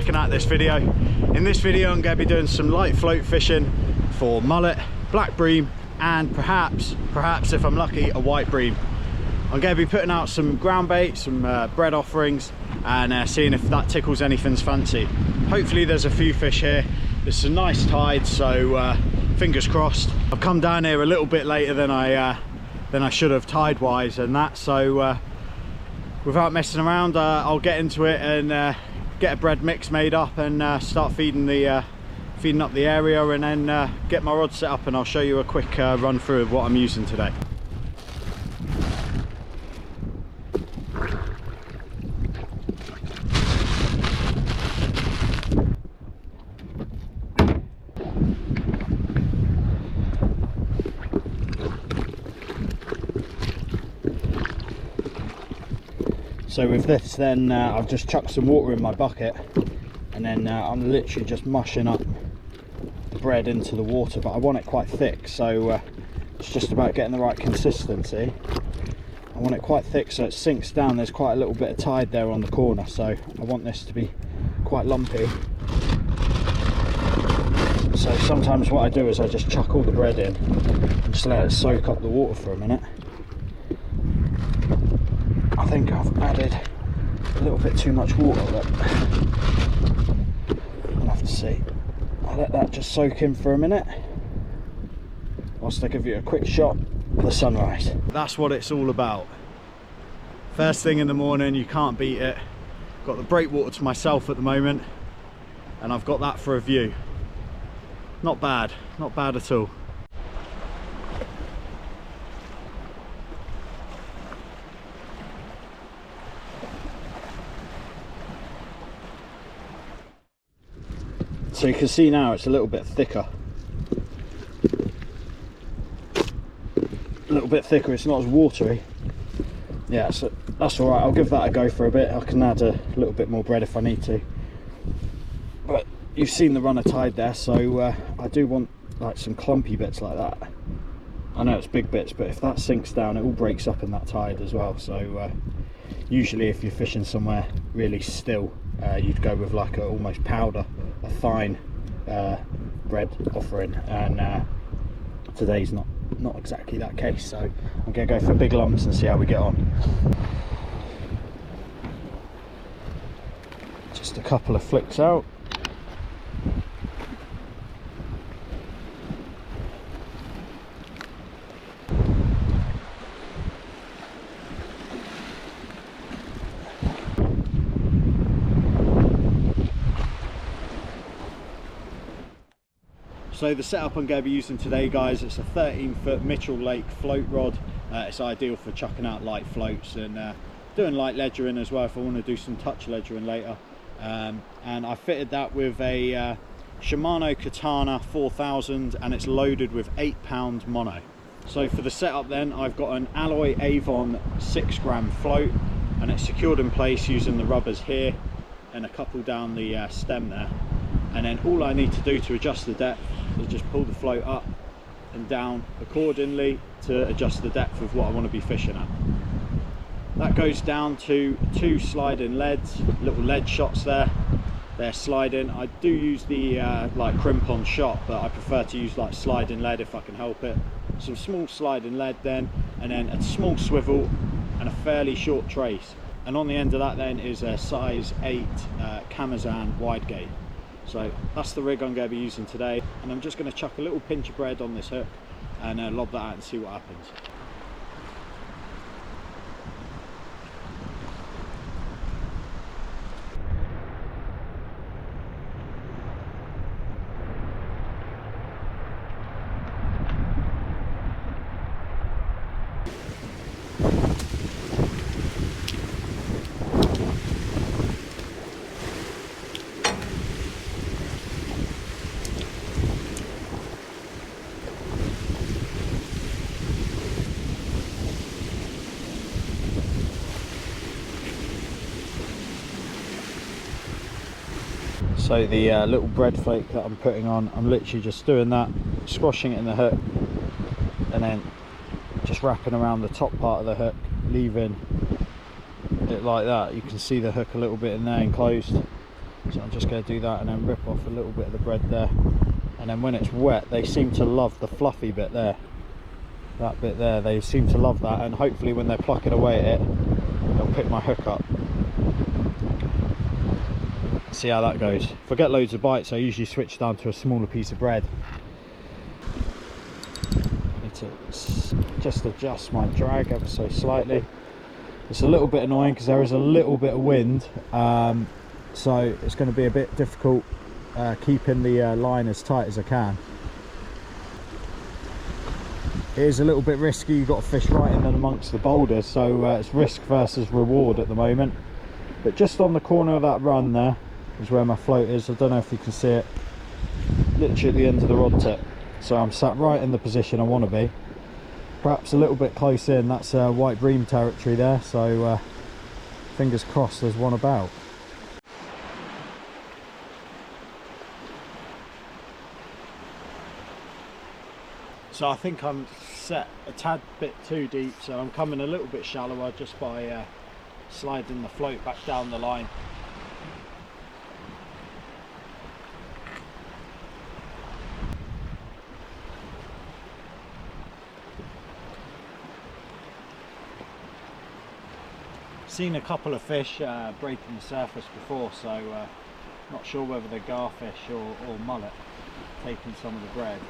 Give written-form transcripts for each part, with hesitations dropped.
checking out this video. In this video I'm going to be doing some light float fishing for mullet, black bream, and perhaps if I'm lucky, a white bream. I'm going to be putting out some ground bait, some bread offerings, and seeing if that tickles anything's fancy. Hopefully there's a few fish here. It's a nice tide, so fingers crossed. I've come down here a little bit later than I should have tide wise and that, so without messing around, I'll get into it and get a bread mix made up and start feeding up the area, and then get my rod set up, and I'll show you a quick run through of what I'm using today. So with this then, I've just chucked some water in my bucket, and then I'm literally just mushing up the bread into the water, but I want it quite thick, so it's just about getting the right consistency. I want it quite thick so it sinks down. There's quite a little bit of tide there on the corner, so I want this to be quite lumpy. So sometimes what I do is I just chuck all the bread in and just let it soak up the water for a minute. I think I've added a little bit too much water, but I'll have to see. I'll let that just soak in for a minute whilst I give you a quick shot of the sunrise. That's what it's all about. First thing in the morning, you can't beat it. Got the breakwater to myself at the moment, and I've got that for a view. Not bad at all. So you can see now it's a little bit thicker. A little bit thicker, it's not as watery. Yeah, so that's alright, I'll give that a go for a bit. I can add a little bit more bread if I need to. But you've seen the run of tide there, so I do want like some clumpy bits like that. I know it's big bits, but if that sinks down, it all breaks up in that tide as well. So usually if you're fishing somewhere really still, you'd go with like a almost powder, a fine bread offering, and today's not exactly that case, so I'm going to go for big lumps and see how we get on. Just a couple of flicks out. So the setup I'm going to be using today, guys, it's a 13-foot Mitchell Lake float rod. It's ideal for chucking out light floats and doing light ledgering as well if I want to do some touch ledgering later. And I fitted that with a Shimano Katana 4000, and it's loaded with 8-pound mono. So for the setup then, I've got an Alloy Avon 6-gram float, and it's secured in place using the rubbers here and a couple down the stem there. And then all I need to do to adjust the depth is just pull the float up and down accordingly to adjust the depth of what I want to be fishing at. That goes down to 2 sliding leads, little lead shots there. They're sliding. I do use the like crimp on shot, but I prefer to use like sliding lead if I can help it. Some small sliding lead then, and then a small swivel and a fairly short trace. And on the end of that then is a size 8 Camazan wide gate. So that's the rig I'm going to be using today, and I'm just going to chuck a little pinch of bread on this hook and lob that out and see what happens. So the little bread flake that I'm putting on, I'm literally just doing that, squashing it in the hook, and then just wrapping around the top part of the hook, leaving it like that. You can see the hook a little bit in there enclosed, So I'm just going to do that and then rip off a little bit of the bread there. And then when it's wet, they seem to love the fluffy bit there. That bit there, they seem to love that, and hopefully when they're plucking away at it, they'll pick my hook up. See how that goes. If I get loads of bites, I usually switch down to a smaller piece of bread. Need to just adjust my drag ever so slightly. It's a little bit annoying because there is a little bit of wind, so it's going to be a bit difficult keeping the line as tight as I can. It is a little bit risky. You've got to fish right in amongst the boulders, so it's risk versus reward at the moment. But just on the corner of that run there is where my float is. I don't know if you can see it, literally at the end of the rod tip. So I'm sat right in the position I want to be, perhaps a little bit close in. That's white bream territory there, so fingers crossed there's one about. So I think I'm set a tad bit too deep, so I'm coming a little bit shallower just by sliding the float back down the line. Seen a couple of fish breaking the surface before, so not sure whether they're garfish or mullet taking some of the bread.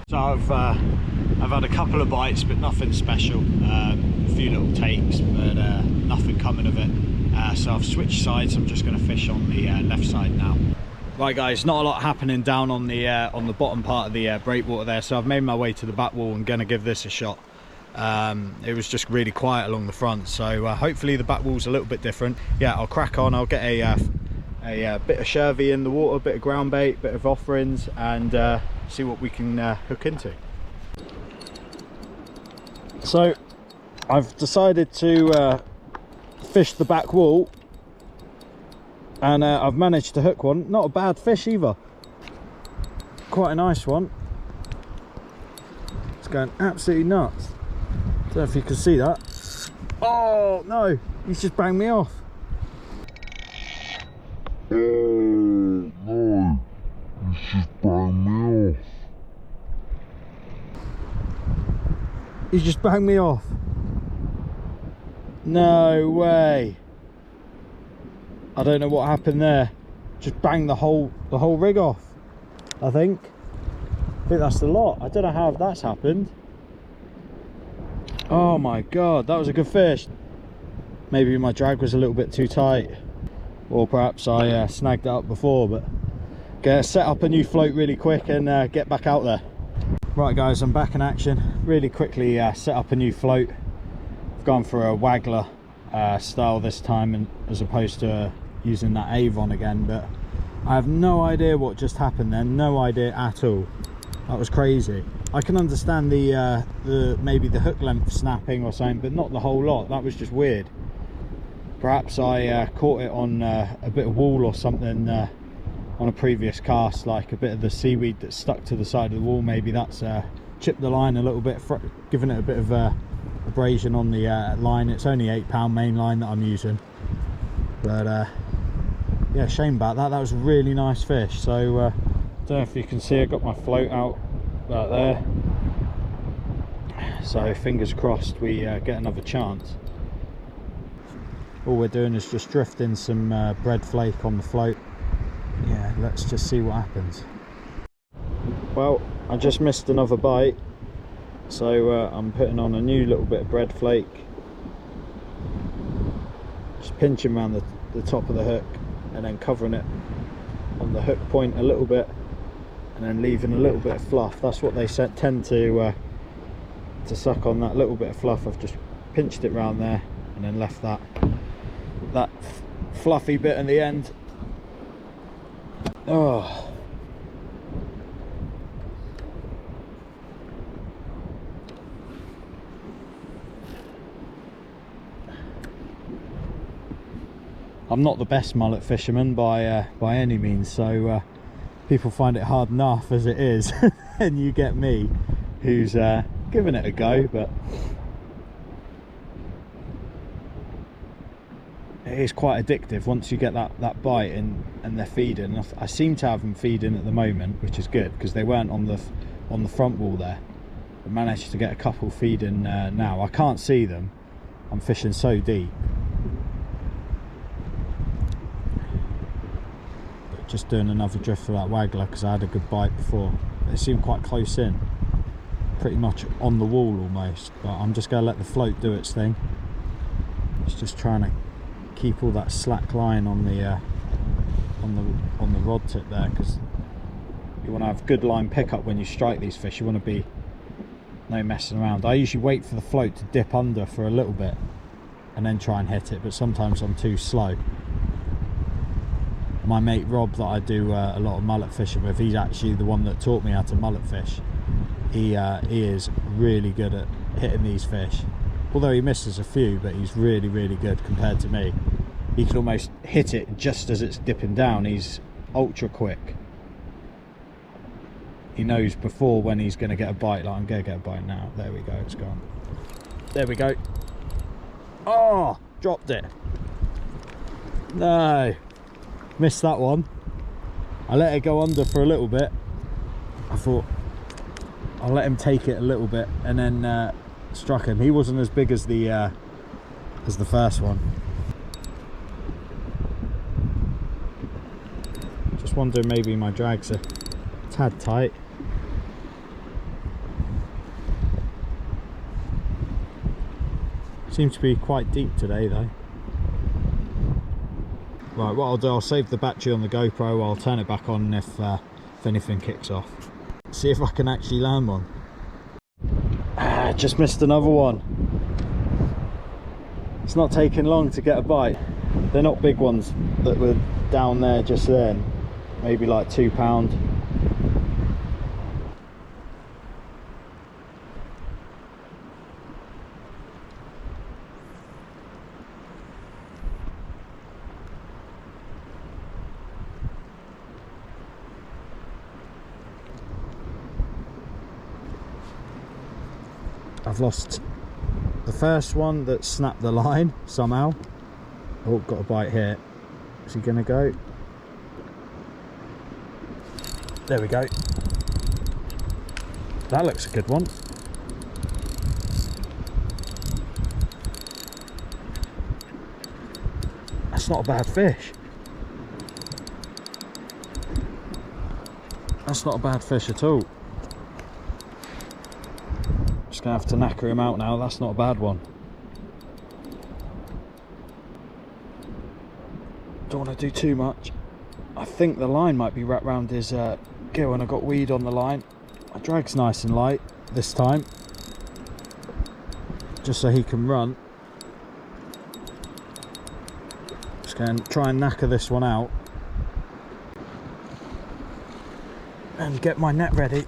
So I've had a couple of bites, but nothing special. A few little takes, but nothing coming of it. So I've switched sides. I'm just going to fish on the left side now. Right, guys, not a lot happening down on the bottom part of the breakwater there. So I've made my way to the back wall and going to give this a shot. It was just really quiet along the front, so hopefully the back wall's a little bit different. Yeah, I'll crack on. I'll get a bit of shervy in the water, a bit of ground bait, bit of offerings, and see what we can hook into. So I've decided to fish the back wall, and I've managed to hook one. Not a bad fish either, quite a nice one. It's going absolutely nuts. Don't know if you can see that. Oh no, he's just banged me off. Oh no, he's just banged me off. He's just banged me off. No way. I don't know what happened there. Just banged the whole rig off, I think that's the lot. I don't know how that's happened. Oh my god, that was a good fish. Maybe my drag was a little bit too tight, or perhaps I snagged it up before. But get set up a new float really quick and get back out there. Right guys, I'm back in action. Really quickly set up a new float. I've gone for a waggler style this time, and as opposed to using that Avon again. But I have no idea what just happened then. No idea at all. That was crazy. I can understand the maybe the hook length snapping or something, but not the whole lot. That was just weird. Perhaps I caught it on a bit of wool or something on a previous cast, like a bit of the seaweed that stuck to the side of the wall. Maybe that's chipped the line a little bit, giving it a bit of abrasion on the line. It's only £8 main line that I'm using, but yeah, shame about that. That was a really nice fish. So don't know if you can see, I got my float out right there, so fingers crossed we get another chance. All we're doing is just drifting some bread flake on the float. Yeah, let's just see what happens. Well, I just missed another bite, so I'm putting on a new little bit of bread flake, just pinching around the top of the hook and then covering it on the hook point a little bit, and then leaving a little bit of fluff. That's what they tend to suck on, that little bit of fluff. I've just pinched it around there and then left that fluffy bit in the end. Oh, I'm not the best mullet fisherman by any means, so people find it hard enough as it is. And you get me who's giving it a go, but it is quite addictive once you get that bite and they're feeding. I seem to have them feeding at the moment, which is good because they weren't on the front wall there. I managed to get a couple feeding now. I can't see them, I'm fishing so deep. But just doing another drift for that waggler because I had a good bite before. They seem quite close in, pretty much on the wall almost, but I'm just going to let the float do its thing. It's just trying to keep all that slack line on the rod tip there, because you want to have good line pickup when you strike these fish. You want to be no messing around. I usually wait for the float to dip under for a little bit and then try and hit it, but sometimes I'm too slow. My mate Rob, that I do a lot of mullet fishing with, he's actually the one that taught me how to mullet fish. He is really good at hitting these fish, although he misses a few, but he's really good compared to me. He can almost hit it just as it's dipping down. He's ultra quick. He knows before when he's going to get a bite. Like, I'm going to get a bite now. There we go, it's gone. There we go. Oh, dropped it. No, missed that one. I let it go under for a little bit. I thought I'll let him take it a little bit, and then struck him. He wasn't as big as the first one. Just wondering, maybe my drags are a tad tight. Seems to be quite deep today though. Right, what I'll do, I'll save the battery on the GoPro. I'll turn it back on if anything kicks off. See if I can actually land one. Just missed another one. It's not taking long to get a bite. They're not big ones that were down there just then. Maybe like £2. I've lost the first one that snapped the line somehow. Oh, got a bite here. Is he gonna go? There we go. That looks a good one. That's not a bad fish. That's not a bad fish at all. Just gonna have to knacker him out now. That's not a bad one. Don't want to do too much. I think the line might be wrapped around his gill, and I got weed on the line. My drag's nice and light this time, just so he can run. Just going to try and knacker this one out and get my net ready.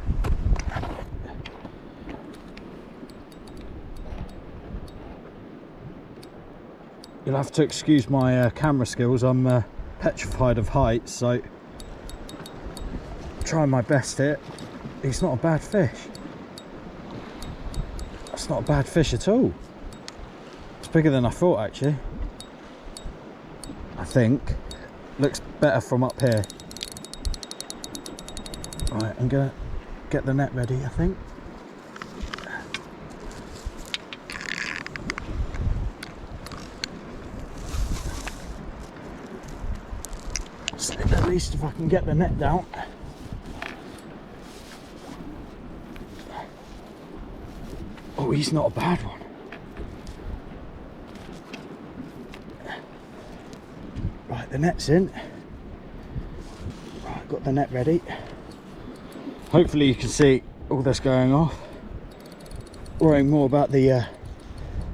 You'll have to excuse my camera skills. I'm petrified of heights, so trying my best here. He's not a bad fish. That's not a bad fish at all. It's bigger than I thought, actually. I think. Looks better from up here. Right, I'm gonna get the net ready, I think. At least if I can get the net down. Oh, he's not a bad one. Right, the net's in. Right, got the net ready. Hopefully you can see all this going off. Worrying more about the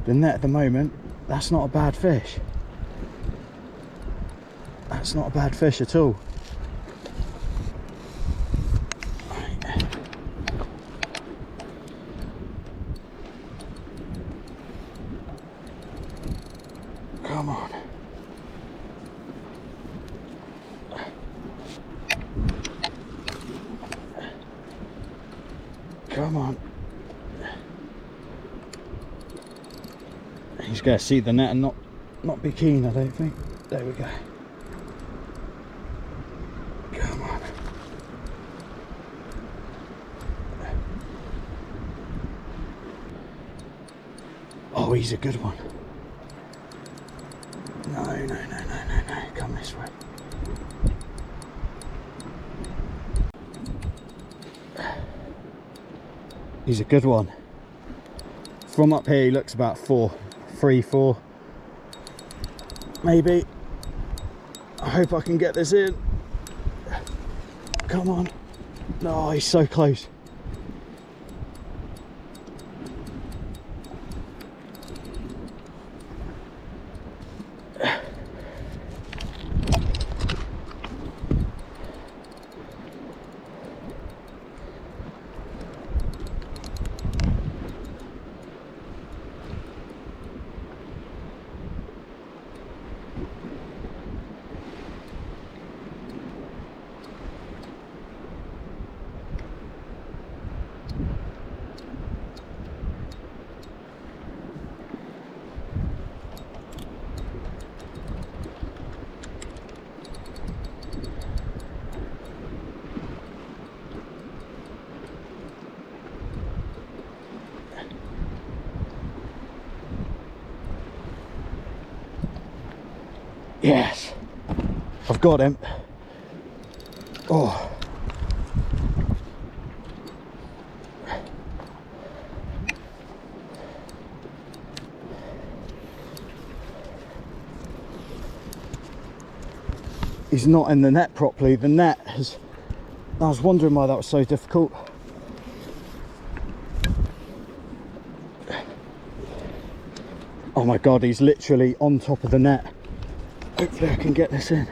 net at the moment. That's not a bad fish. That's not a bad fish at all. Come on. Come on. He's going to see the net and not be keen, I don't think. There we go. Come on. Oh, he's a good one. No. Come this way. He's a good one. From up here, he looks about 3, 4. Maybe. I hope I can get this in. Come on. No, he's so close. Yes, I've got him. Oh. He's not in the net properly. The net has... I was wondering why that was so difficult. Oh my God, he's literally on top of the net. Hopefully I can get this in.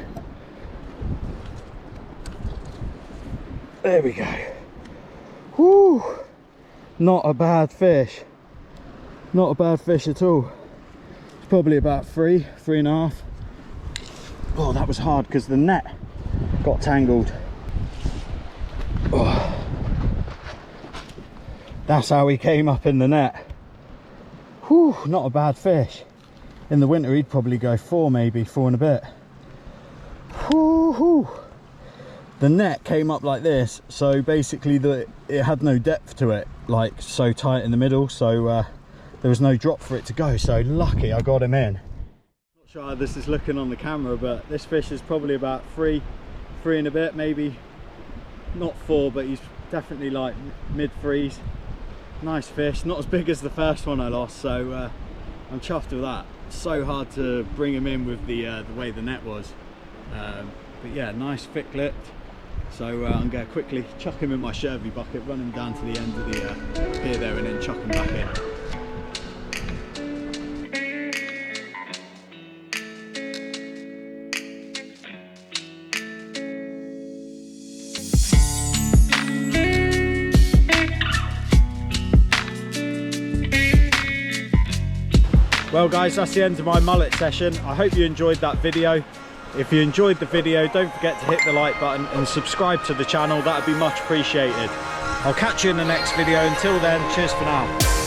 There we go. Whoo! Not a bad fish. Not a bad fish at all. It's probably about 3.5. Oh, that was hard because the net got tangled. Oh. That's how he came up in the net. Whew, not a bad fish. In the winter he'd probably go 4, maybe 4 and a bit. Whew. The net came up like this, so basically it had no depth to it, like so tight in the middle, so there was no drop for it to go, so lucky I got him in. Not sure how this is looking on the camera, but this fish is probably about 3 and a bit, maybe not 4, but he's definitely like mid 3s. Nice fish, not as big as the first one I lost, so I'm chuffed with that. So hard to bring him in with the way the net was, but yeah, nice thick lipped. So I'm going to quickly chuck him in my shervy bucket, run him down to the end of the pier there, and then chuck him back in. Well guys, that's the end of my mullet session. I hope you enjoyed that video. If you enjoyed the video, don't forget to hit the like button and subscribe to the channel. That would be much appreciated. I'll catch you in the next video. Until then, cheers for now.